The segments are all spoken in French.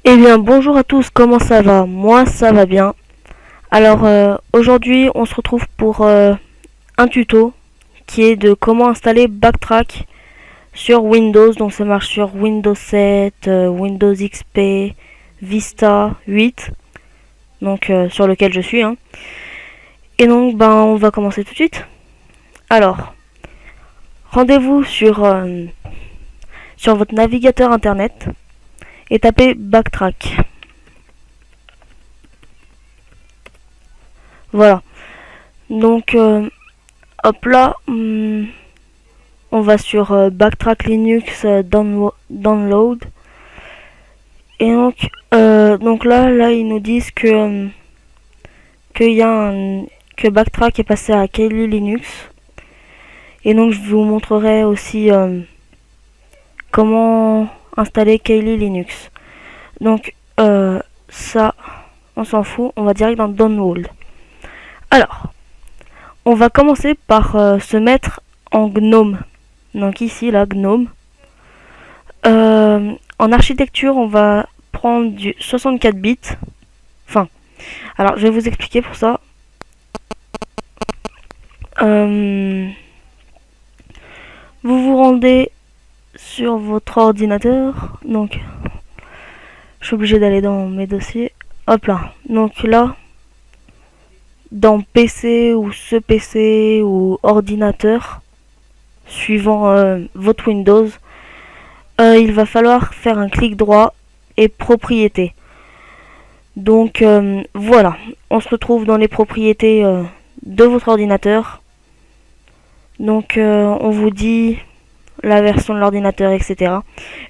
Eh bien, bonjour à tous, comment ça va? Moi, ça va bien. Alors, aujourd'hui, on se retrouve pour un tuto qui est de comment installer Backtrack sur Windows. Donc, ça marche sur Windows 7, Windows XP, Vista 8, donc sur lequel je suis. Et donc, on va commencer tout de suite. Alors, rendez-vous sur votre navigateur internet et tapez Backtrack. Voilà. Donc, hop là, on va sur Backtrack Linux Download. Et donc là, ils nous disent que Backtrack est passé à Kali Linux. Et donc, je vous montrerai aussi comment installer Kali Linux. Donc, ça, on s'en fout, on va direct dans Download. Alors, on va commencer par se mettre en GNOME. Donc ici, là, GNOME. En architecture, on va prendre du 64 bits. Enfin, alors je vais vous expliquer pour ça. Vous vous rendez sur votre ordinateur. Donc, je suis obligé d'aller dans mes dossiers. Hop là. Donc là, dans PC ou ce PC ou ordinateur, suivant votre Windows, il va falloir faire un clic droit et propriétés. Donc voilà, on se retrouve dans les propriétés de votre ordinateur. Donc on vous dit la version de l'ordinateur, etc.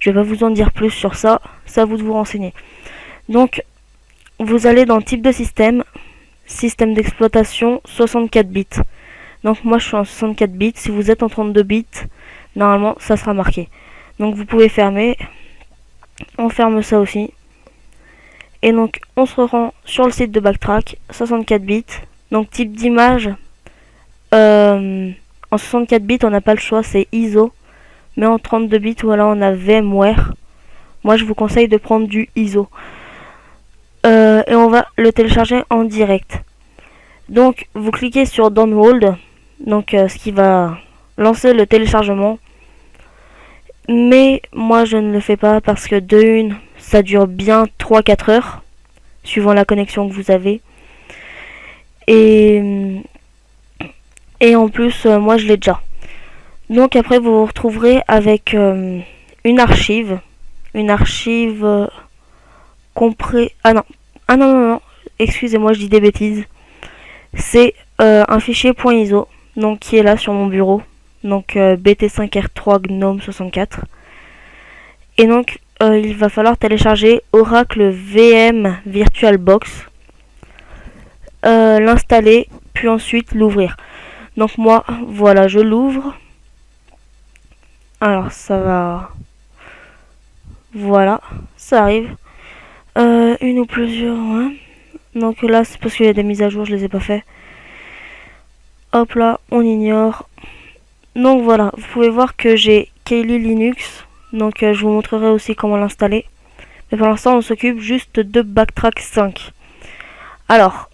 Je vais pas vous en dire plus sur ça, c'est à vous de vous renseigner. Donc vous allez dans type de système, système d'exploitation 64 bits. Donc moi je suis en 64 bits, si vous êtes en 32 bits, normalement ça sera marqué. Donc vous pouvez fermer, on ferme ça aussi. Et donc on se rend sur le site de Backtrack, 64 bits. Donc type d'image, en 64 bits on n'a pas le choix, c'est ISO. Mais en 32 bits, voilà, on a VMware. Moi je vous conseille de prendre du ISO. Et on va le télécharger en direct. Donc vous cliquez sur Download, donc ce qui va lancer le téléchargement. Mais moi je ne le fais pas parce que de une, ça dure bien 3-4 heures, suivant la connexion que vous avez. Et en plus, moi je l'ai déjà. Donc après vous vous retrouverez avec une archive. Une archive Ah non, excusez-moi, je dis des bêtises. C'est un fichier .iso, donc qui est là sur mon bureau. Donc BT5R3 GNOME 64. Et donc il va falloir télécharger Oracle VM VirtualBox, l'installer, puis ensuite l'ouvrir. Donc moi, voilà, je l'ouvre. Alors ça va... Voilà, ça arrive. Une ou plusieurs, ouais. Donc là, c'est parce qu'il y a des mises à jour, je les ai pas fait. Hop là, on ignore. Donc voilà, vous pouvez voir que j'ai Kali Linux. Donc je vous montrerai aussi comment l'installer. Mais pour l'instant, on s'occupe juste de Backtrack 5. Alors,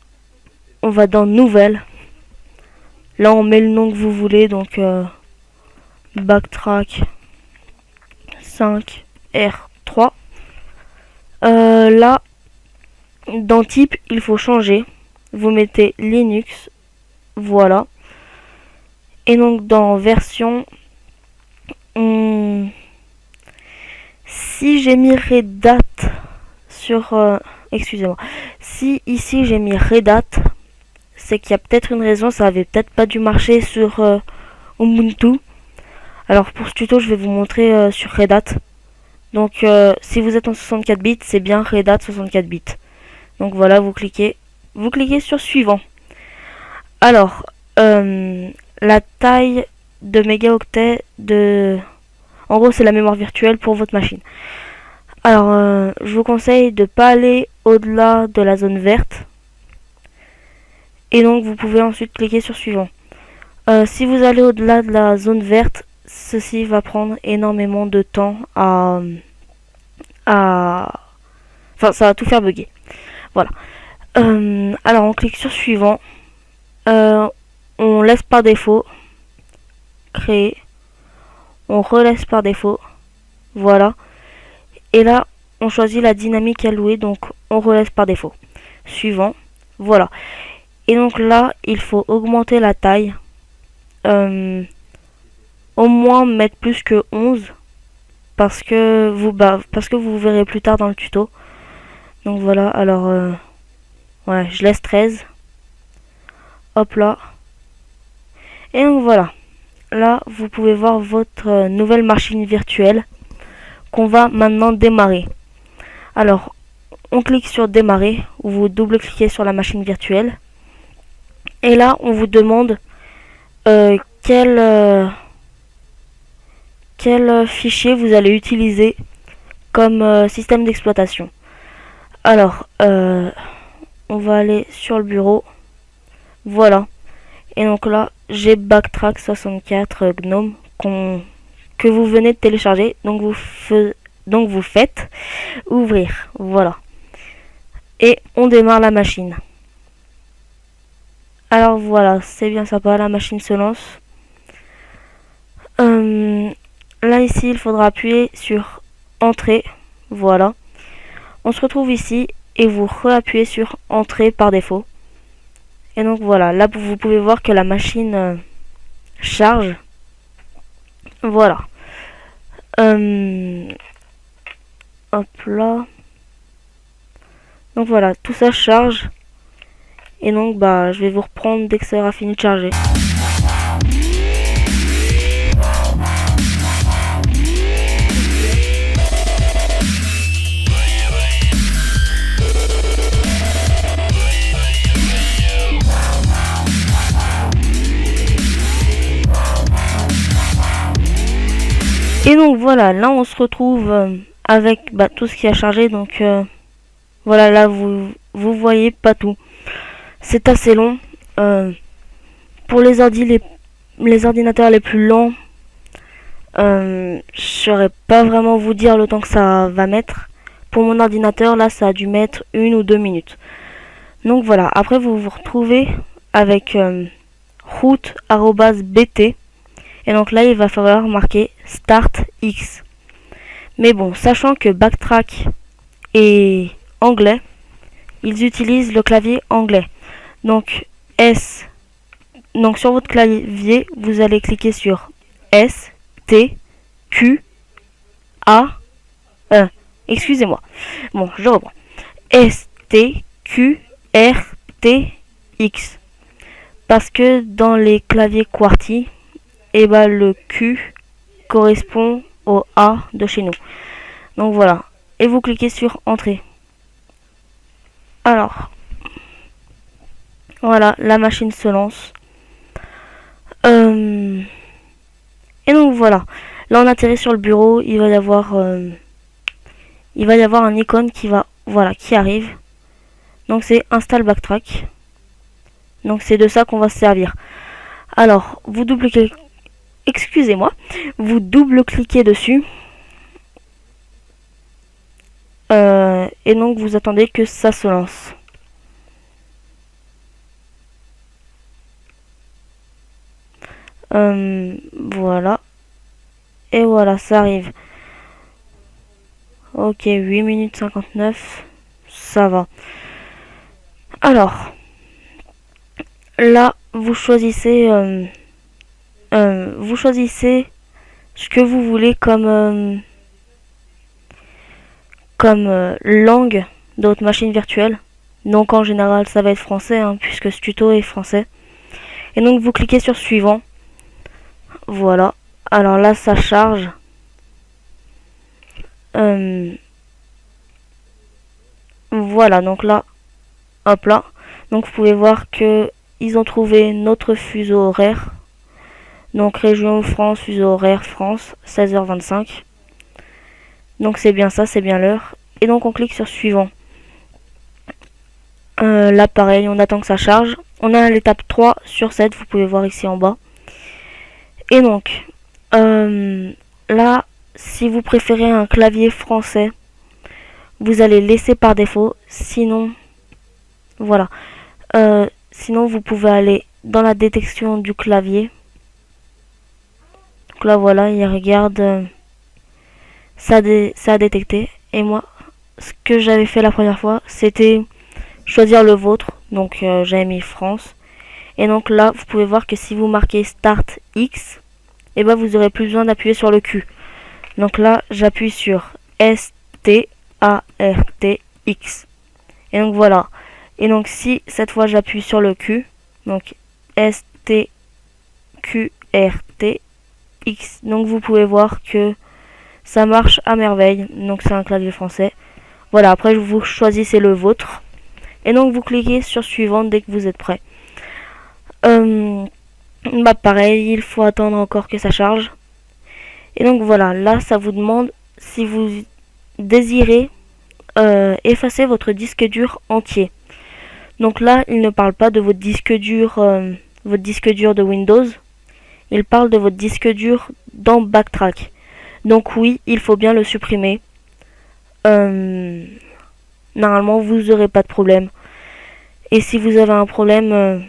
on va dans Nouvelle. Là, on met le nom que vous voulez. Donc, Backtrack 5 R3. Là, dans Type, il faut changer. Vous mettez Linux. Voilà. Et donc, dans Version... Si j'ai mis Red Hat sur... excusez-moi. Si ici j'ai mis Red Hat, c'est qu'il y a peut-être une raison, ça avait peut-être pas dû marcher sur Ubuntu. Alors pour ce tuto, je vais vous montrer sur Red Hat. Donc si vous êtes en 64 bits, c'est bien Red Hat 64 bits. Donc voilà, vous cliquez sur suivant. Alors, la taille de mégaoctets de... En gros, c'est la mémoire virtuelle pour votre machine. Alors, je vous conseille de ne pas aller au-delà de la zone verte. Et donc, vous pouvez ensuite cliquer sur suivant. Si vous allez au-delà de la zone verte, ceci va prendre énormément de temps à Enfin, ça va tout faire bugger. Voilà. Alors, on clique sur suivant. On laisse par défaut. Créer. On relaisse par défaut. Voilà. Et là, on choisit la dynamique allouée, donc on relaisse par défaut. Suivant. Voilà. Et donc là, il faut augmenter la taille. Au moins mettre plus que 11. Parce que vous verrez plus tard dans le tuto. Donc voilà, alors ouais, je laisse 13. Hop là. Et donc voilà. Là, vous pouvez voir votre nouvelle machine virtuelle qu'on va maintenant démarrer. Alors, on clique sur démarrer, ou vous double-cliquez sur la machine virtuelle. Et là, on vous demande quel fichier vous allez utiliser comme système d'exploitation. Alors, on va aller sur le bureau. Voilà. Et donc là, j'ai Backtrack 64 GNOME que vous venez de télécharger. Donc vous faites ouvrir. Voilà. Et on démarre la machine. Alors voilà, c'est bien sympa, la machine se lance. Là ici, il faudra appuyer sur Entrée. Voilà. On se retrouve ici et vous réappuyez sur Entrée par défaut. Et donc voilà, là vous pouvez voir que la machine charge. Voilà. Hop là. Donc voilà, tout ça charge. Et donc je vais vous reprendre dès que ça aura fini de charger. Et donc voilà, là on se retrouve avec tout ce qui a chargé. Donc voilà, là vous voyez pas tout. C'est assez long. Pour les ordinateurs les plus lents, je saurais pas vraiment vous dire le temps que ça va mettre. Pour mon ordinateur, là ça a dû mettre 1 ou 2 minutes. Donc voilà, après vous vous retrouvez avec route@bt. Et donc là, il va falloir marquer Start X. Mais bon, sachant que Backtrack est anglais, ils utilisent le clavier anglais. Donc sur votre clavier, vous allez cliquer sur S, T, Q, A, excusez-moi. Bon, je reprends. S, T, Q, R, T, X. Parce que dans les claviers QWERTY, le Q correspond au A de chez nous. Donc voilà. Et vous cliquez sur Entrée. Alors, voilà, la machine se lance. Et donc voilà. Là on atterrit sur le bureau. Il va y avoir un icône qui arrive. Donc c'est Install Backtrack. Donc c'est de ça qu'on va se servir. Alors, vous double-cliquez dessus. Et donc vous attendez que ça se lance. Voilà. Et voilà, ça arrive. Ok, 8 minutes 59. Ça va. Alors, là, vous choisissez ce que vous voulez comme langue de votre machine virtuelle. Donc en général, ça va être français, puisque ce tuto est français. Et donc vous cliquez sur suivant. Voilà. Alors là, ça charge. Voilà, donc là, hop là. Donc vous pouvez voir que ils ont trouvé notre fuseau horaire. Donc région France, fuseau horaire France, 16h25. Donc c'est bien ça, c'est bien l'heure. Et donc on clique sur suivant. Là pareil, on attend que ça charge. On a l'étape 3 sur 7, vous pouvez voir ici en bas. Et donc, là, si vous préférez un clavier français, vous allez laisser par défaut. Sinon, voilà. Sinon, vous pouvez aller dans la détection du clavier. Donc là, voilà, il regarde, ça a détecté. Et moi, ce que j'avais fait la première fois, c'était choisir le vôtre. Donc, j'avais mis France. Et donc là, vous pouvez voir que si vous marquez Start X, et ben vous aurez plus besoin d'appuyer sur le Q. Donc là, j'appuie sur S-T-A-R-T-X. Et donc voilà. Et donc si cette fois j'appuie sur le Q, donc S-T-Q-R-T-X, donc vous pouvez voir que ça marche à merveille. Donc c'est un clavier français. Voilà, après vous choisissez le vôtre. Et donc vous cliquez sur suivant dès que vous êtes prêt. Bah pareil, il faut attendre encore que ça charge. Et donc voilà, là ça vous demande si vous désirez effacer votre disque dur entier. Donc là, il ne parle pas de votre disque dur de Windows. Il parle de votre disque dur dans Backtrack. Donc oui, il faut bien le supprimer. Normalement, vous n'aurez pas de problème. Et si vous avez un problème,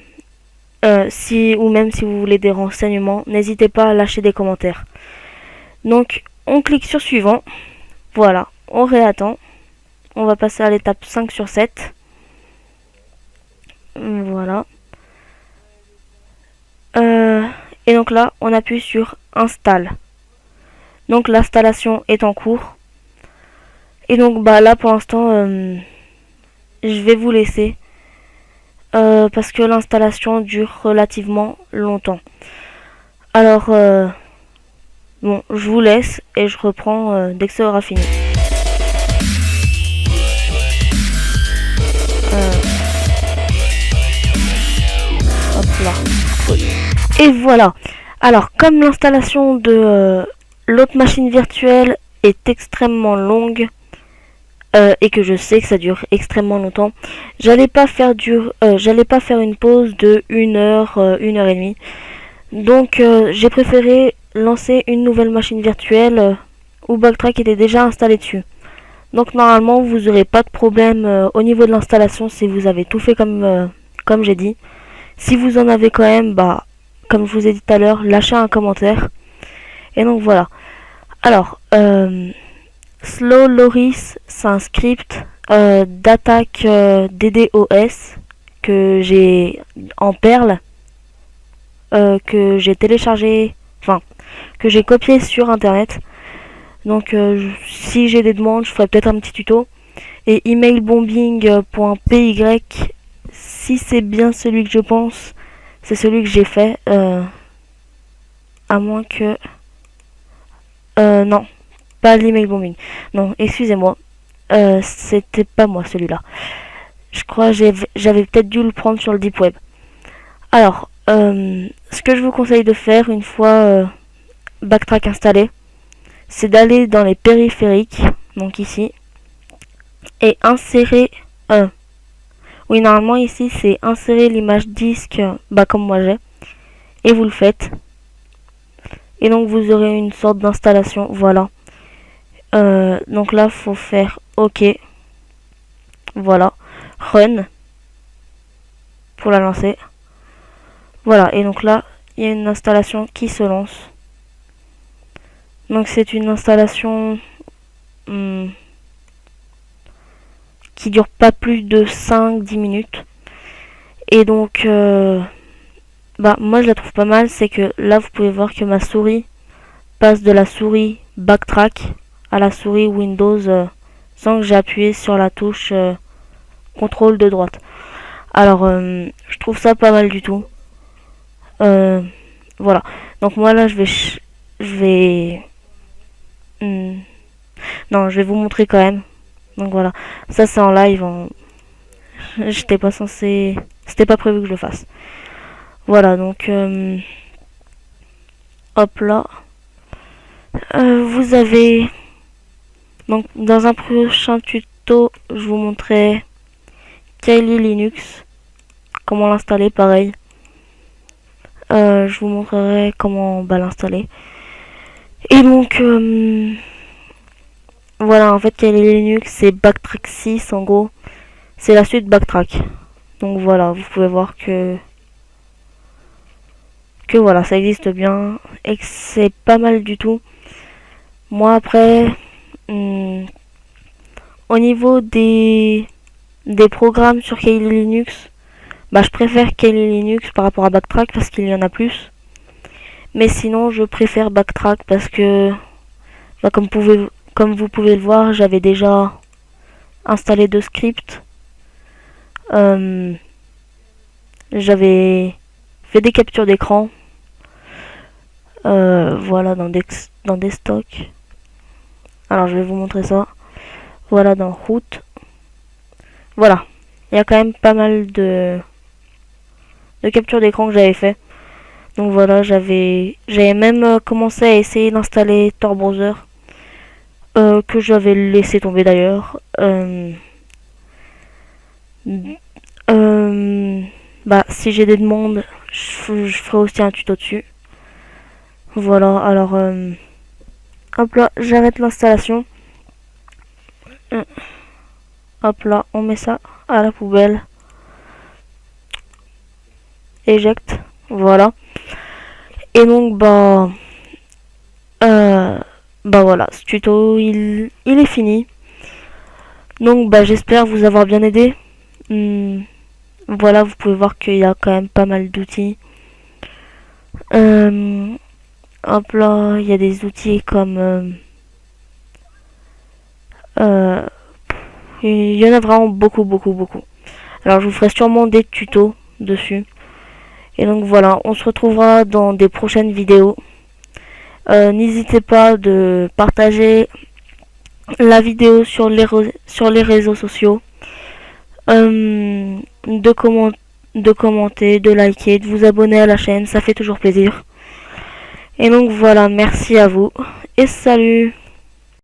ou même si vous voulez des renseignements, n'hésitez pas à lâcher des commentaires. Donc, on clique sur suivant. Voilà, on réattend. On va passer à l'étape 5 sur 7. Voilà. Et donc là, on appuie sur Install. Donc l'installation est en cours. Et donc bah là pour l'instant, je vais vous laisser. Parce que l'installation dure relativement longtemps. Alors, bon, je vous laisse et je reprends dès que ça aura fini. Hop là. Et voilà. Alors, comme l'installation de l'autre machine virtuelle est extrêmement longue et que je sais que ça dure extrêmement longtemps, j'allais pas faire une pause de 1 heure, 1 heure et demie. Donc, j'ai préféré lancer une nouvelle machine virtuelle où Backtrack était déjà installé dessus. Donc, normalement, vous n'aurez pas de problème au niveau de l'installation si vous avez tout fait comme j'ai dit. Si vous en avez quand même, bah, comme je vous ai dit tout à l'heure, lâchez un commentaire. Et donc voilà. Alors, Slow Loris, c'est un script d'attaque DDoS que j'ai en Perl, que j'ai téléchargé, enfin, que j'ai copié sur internet. Donc, si j'ai des demandes, je ferai peut-être un petit tuto. Et emailbombing.py, si c'est bien celui que je pense, c'est celui que j'ai fait. À moins que... non, pas l'email bombing. Non, excusez-moi. C'était pas moi celui-là. Je crois que j'avais peut-être dû le prendre sur le Deep Web. Alors, ce que je vous conseille de faire une fois Backtrack installé, c'est d'aller dans les périphériques, donc ici, et insérer... oui, normalement ici c'est insérer l'image disque, bah comme moi j'ai, et vous le faites. Et donc vous aurez une sorte d'installation, voilà. Donc là, faut faire OK. Voilà. Run. Pour la lancer. Voilà. Et donc là, il y a une installation qui se lance. Donc c'est une installation qui dure pas plus de 5-10 minutes. Et donc, bah moi je la trouve pas mal. C'est que là, vous pouvez voir que ma souris passe de la souris Backtrack à la souris Windows sans que j'ai appuyé sur la touche contrôle de droite. Alors je trouve ça pas mal du tout. Voilà. Donc moi là je vais non, je vais vous montrer quand même. Donc voilà. Ça c'est en live. J'étais pas censé. C'était pas prévu que je le fasse. Voilà, donc hop là. Vous avez... Donc dans un prochain tuto, je vous montrerai Kali Linux, comment l'installer, pareil. Je vous montrerai comment l'installer. Et donc voilà, en fait, Kali Linux, c'est Backtrack 6, en gros. C'est la suite Backtrack. Donc voilà, vous pouvez voir que voilà, ça existe bien et que c'est pas mal du tout. Moi, après, au niveau des programmes sur Kali Linux, bah, je préfère Kali Linux par rapport à Backtrack parce qu'il y en a plus. Mais sinon, je préfère Backtrack parce que, bah, comme vous pouvez le voir, j'avais déjà installé 2 scripts. J'avais fait des captures d'écran. Voilà, dans des stocks. Alors, je vais vous montrer ça. Voilà, dans route. Voilà. Il y a quand même pas mal de captures d'écran que j'avais fait. Donc voilà, j'avais même commencé à essayer d'installer Tor Browser. Que j'avais laissé tomber d'ailleurs. Bah, si j'ai des demandes, je ferai aussi un tuto dessus. Voilà, alors hop là, j'arrête l'installation. Hop là, on met ça à la poubelle. Éjecte, voilà. Et donc bah voilà, ce tuto il est fini. Donc bah j'espère vous avoir bien aidé. Voilà, vous pouvez voir qu'il y a quand même pas mal d'outils. Hop là, il y a des outils comme il y en a vraiment beaucoup. Alors je vous ferai sûrement des tutos dessus. Et donc voilà, on se retrouvera dans des prochaines vidéos. N'hésitez pas de partager la vidéo sur les réseaux sociaux, de commenter, de liker, de vous abonner à la chaîne, ça fait toujours plaisir. Et donc voilà, merci à vous et salut!